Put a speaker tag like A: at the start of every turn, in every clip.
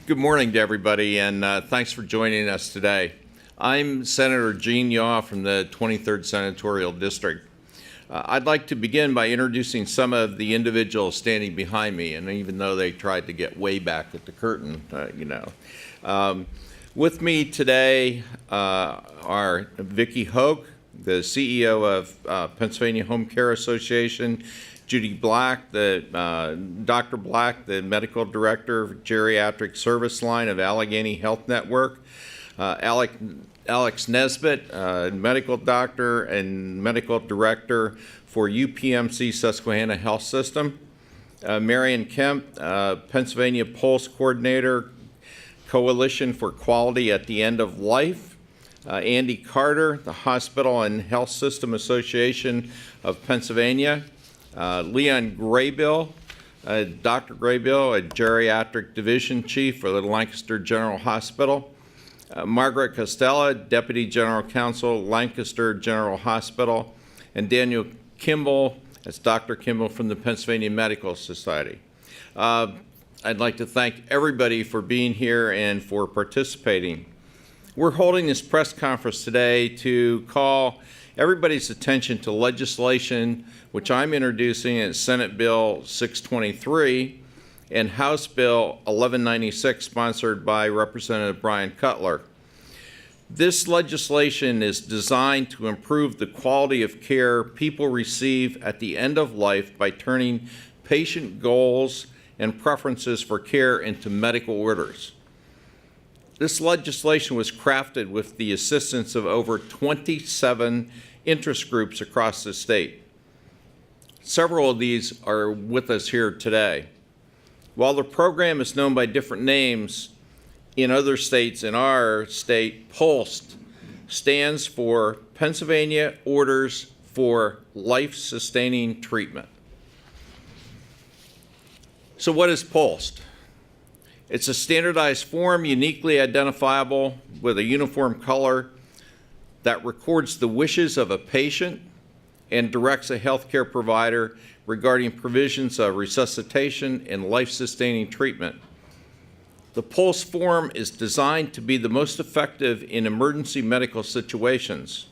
A: Good morning to everybody, and thanks for joining us today. I'm Senator Gene Yaw from the 23rd Senatorial District. I'd like to begin by introducing some of the individuals standing behind me, and even though they tried to get way back at the curtain, with me today are Vicki Hoke, the CEO of Pennsylvania Home Care Association, Judy Black, Dr. Black, the Medical Director of Geriatric Service Line of Allegheny Health Network, Alex Nesbitt, Medical Doctor and Medical Director for UPMC Susquehanna Health System, Marion Kemp, Pennsylvania Pulse Coordinator, Coalition for Quality at the End of Life, Andy Carter, the Hospital and Health System Association of Pennsylvania, Leon Graybill, Dr. Graybill, a Geriatric Division Chief for the Lancaster General Hospital, Margaret Costella, Deputy General Counsel, Lancaster General Hospital, and Daniel Kimball, that's Dr. Kimball from the Pennsylvania Medical Society. I'd like to thank everybody for being here and for participating. We're holding this press conference today to call everybody's attention to legislation which I'm introducing as Senate Bill 623 and House Bill 1196 sponsored by Representative Bryan Cutler. This legislation is designed to improve the quality of care people receive at the end of life by turning patient goals and preferences for care into medical orders. This legislation was crafted with the assistance of over 27 interest groups across the state. Several of these are with us here today. While the program is known by different names in other states, in our state, PULST stands for Pennsylvania Orders for Life-Sustaining Treatment. So what is PULST? It's a standardized form uniquely identifiable with a uniform color that records the wishes of a patient and directs a healthcare provider regarding provisions of resuscitation and life-sustaining treatment. The PULSE form is designed to be the most effective in emergency medical situations.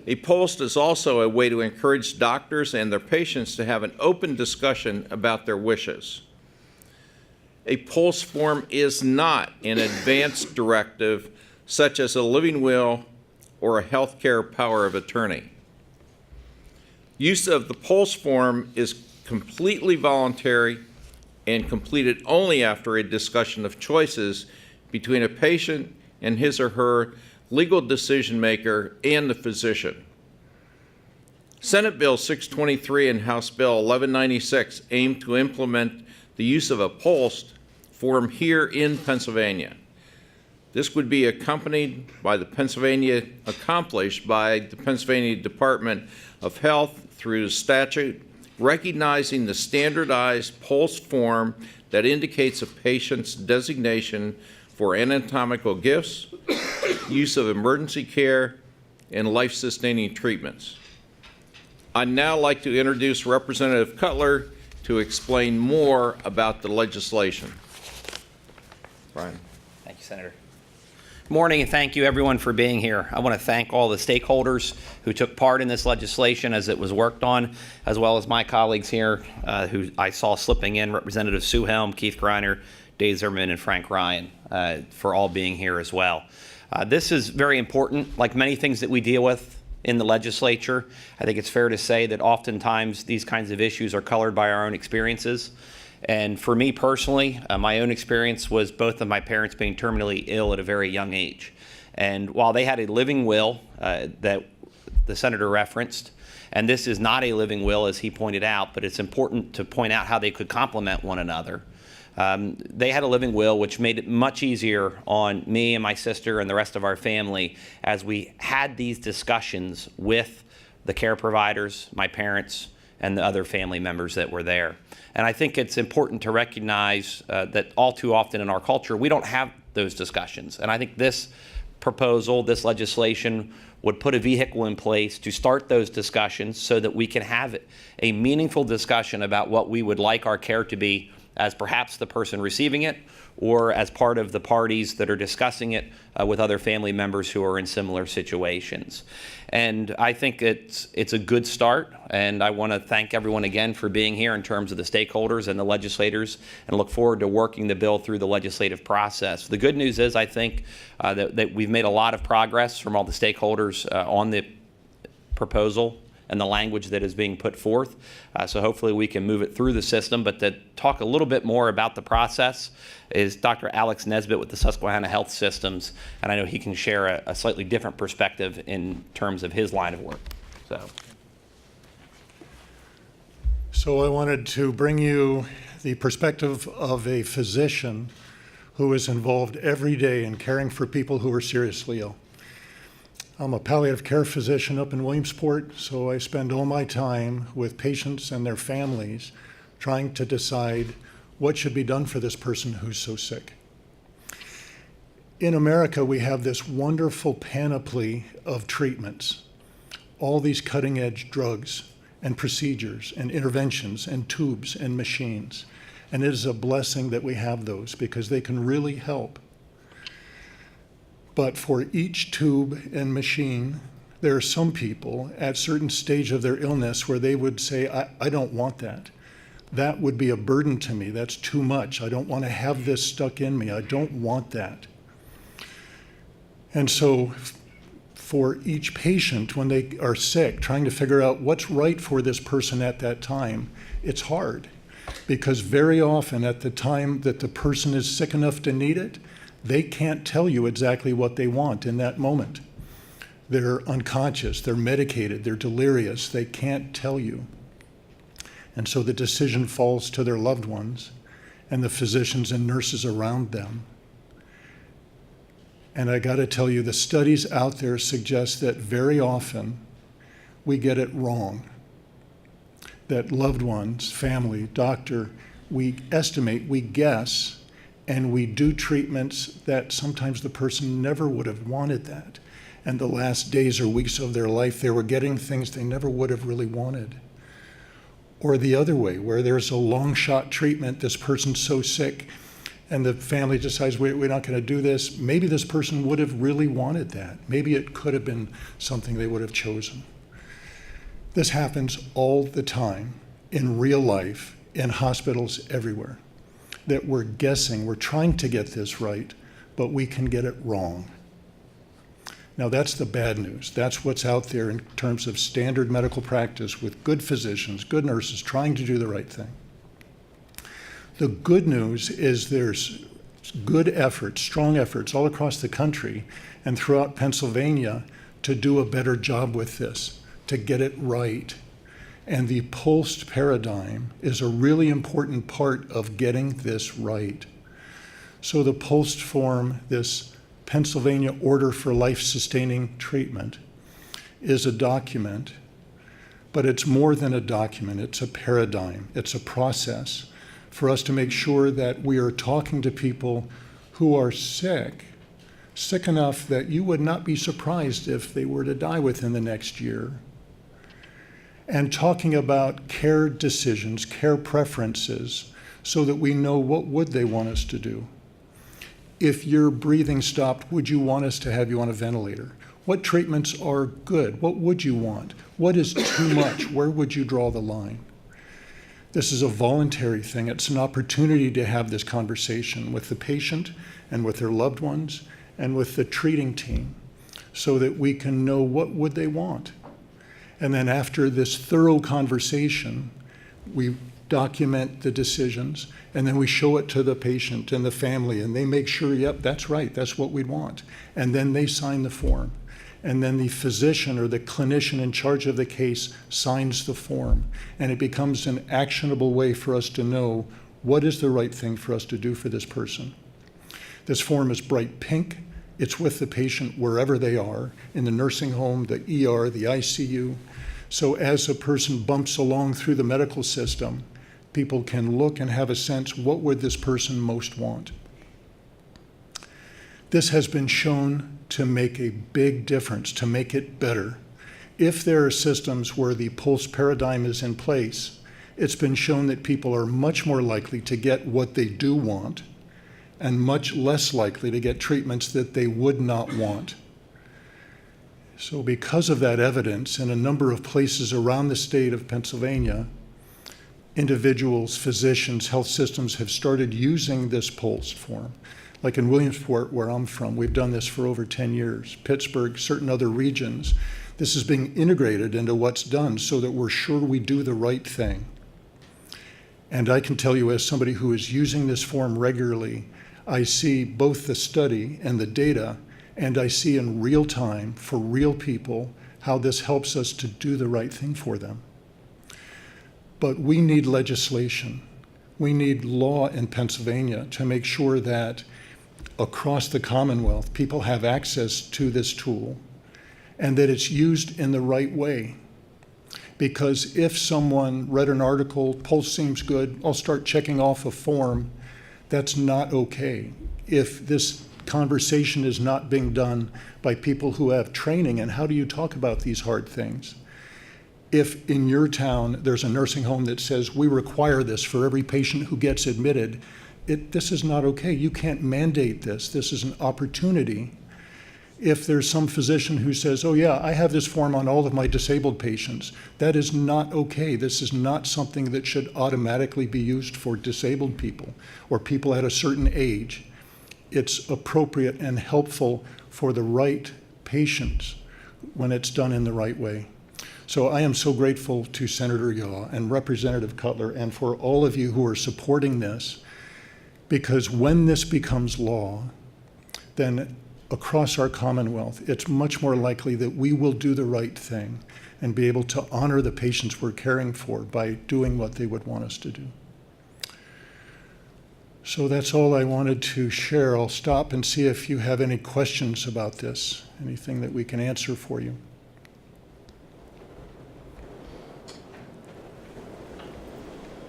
A: A PULSE is also a way to encourage doctors and their patients to have an open discussion about their wishes. A PULSE form is not an advance directive such as a living will or a healthcare power of attorney. Use of the PULSE form is completely voluntary and completed only after a discussion of choices between a patient and his or her legal decision maker and the physician. Senate Bill 623 and House Bill 1196 aim to implement the use of a PULSE form here in Pennsylvania. This would be accomplished by the Pennsylvania Department of Health through statute, recognizing the standardized PULSE form that indicates a patient's designation for anatomical gifts, use of emergency care, and life-sustaining treatments. I'd now like to introduce Representative Cutler to explain more about the legislation. Bryan.
B: Thank you, Senator. Good morning, and thank you everyone for being here. I want to thank all the stakeholders who took part in this legislation as it was worked on, as well as my colleagues here who I saw slipping in, Representative Sue Helm, Keith Greiner, Dave Zimmerman, and Frank Ryan, for all being here as well. This is very important. Like many things that we deal with in the legislature, I think it's fair to say that oftentimes these kinds of issues are colored by our own experiences. And for me personally, my own experience was both of my parents being terminally ill at a very young age. And while they had a living will that the senator referenced, and this is not a living will as he pointed out, but it's important to point out how they could complement one another. They had a living will which made it much easier on me and my sister and the rest of our family as we had these discussions with the care providers, my parents, and the other family members that were there. And I think it's important to recognize that all too often in our culture, we don't have those discussions. And I think this proposal, this legislation, would put a vehicle in place to start those discussions so that we can have a meaningful discussion about what we would like our care to be as perhaps the person receiving it or as part of the parties that are discussing it with other family members who are in similar situations. And I think it's a good start, and I want to thank everyone again for being here in terms of the stakeholders and the legislators, and look forward to working the bill through the legislative process. The good news is I think that we've made a lot of progress from all the stakeholders on the proposal and the language that is being put forth. So hopefully we can move it through the system. But to talk a little bit more about the process is Dr. Alex Nesbitt with the Susquehanna Health Systems, and I know he can share a slightly different perspective in terms of his line of work.
C: So I wanted to bring you the perspective of a physician who is involved every day in caring for people who are seriously ill. I'm a palliative care physician up in Williamsport, so I spend all my time with patients and their families trying to decide what should be done for this person who's so sick. In America, we have this wonderful panoply of treatments, all these cutting-edge drugs and procedures and interventions and tubes and machines. And it is a blessing that we have those because they can really help. But for each tube and machine, there are some people at certain stage of their illness where they would say, I don't want that. That would be a burden to me. That's too much. I don't want to have this stuck in me. I don't want that. And so for each patient, when they are sick, trying to figure out what's right for this person at that time, it's hard. Because very often at the time that the person is sick enough to need it, they can't tell you exactly what they want in that moment. They're unconscious, they're medicated, they're delirious, they can't tell you. And so the decision falls to their loved ones and the physicians and nurses around them. And I gotta tell you, the studies out there suggest that very often we get it wrong. That loved ones, family, doctor, we estimate, we guess, and we do treatments that sometimes the person never would have wanted that. And the last days or weeks of their life, they were getting things they never would have really wanted. Or the other way, where there's a long shot treatment, this person's so sick, and the family decides, we're not gonna do this. Maybe this person would have really wanted that. Maybe it could have been something they would have chosen. This happens all the time in real life, in hospitals everywhere. That we're guessing, we're trying to get this right, but we can get it wrong. Now that's the bad news. That's what's out there in terms of standard medical practice with good physicians, good nurses trying to do the right thing. The good news is there's good efforts, strong efforts all across the country and throughout Pennsylvania to do a better job with this, to get it right. And the pulsed paradigm is a really important part of getting this right. So the pulsed form, this Pennsylvania Order for Life-Sustaining Treatment, is a document, but it's more than a document. It's a paradigm. It's a process for us to make sure that we are talking to people who are sick enough that you would not be surprised if they were to die within the next year. And talking about care decisions, care preferences, so that we know what would they want us to do. If your breathing stopped, would you want us to have you on a ventilator? What treatments are good? What would you want? What is too much? Where would you draw the line? This is a voluntary thing. It's an opportunity to have this conversation with the patient and with their loved ones and with the treating team so that we can know what would they want. And then after this thorough conversation, we document the decisions, and then we show it to the patient and the family, and they make sure, yep, that's right, that's what we'd want. And then they sign the form. And then the physician or the clinician in charge of the case signs the form. And it becomes an actionable way for us to know what is the right thing for us to do for this person. This form is bright pink. It's with the patient wherever they are, in the nursing home, the ER, the ICU. So as a person bumps along through the medical system, people can look and have a sense, what would this person most want? This has been shown to make a big difference, to make it better. If there are systems where the pulse paradigm is in place it's been shown that people are much more likely to get what they do want and much less likely to get treatments that they would not want. So because of that evidence, in a number of places around the state of Pennsylvania, individuals, physicians, health systems have started using this PULSE form. Like in Williamsport, where I'm from, we've done this for over 10 years. Pittsburgh, certain other regions. This is being integrated into what's done so that we're sure we do the right thing. And I can tell you, as somebody who is using this form regularly, I see both the study and the data, and I see in real time, for real people, how this helps us to do the right thing for them. But we need legislation. We need law in Pennsylvania to make sure that across the Commonwealth, people have access to this tool and that it's used in the right way. Because if someone read an article, Pulse seems good, I'll start checking off a form, that's not okay. If this conversation is not being done by people who have training, and how do you talk about these hard things? If in your town there's a nursing home that says we require this for every patient who gets admitted, this is not okay. You can't mandate this. This is an opportunity. If there's some physician who says, oh yeah, I have this form on all of my disabled patients, that is not okay. This is not something that should automatically be used for disabled people or people at a certain age. It's appropriate and helpful for the right patients when it's done in the right way. So I am so grateful to Senator Yaw and Representative Cutler and for all of you who are supporting this, because when this becomes law, then across our Commonwealth, it's much more likely that we will do the right thing and be able to honor the patients we're caring for by doing what they would want us to do. So that's all I wanted to share. I'll stop and see if you have any questions about this, anything that we can answer for you.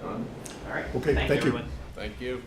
B: All right.
C: Okay, thank you.
B: Everyone.
A: Thank you.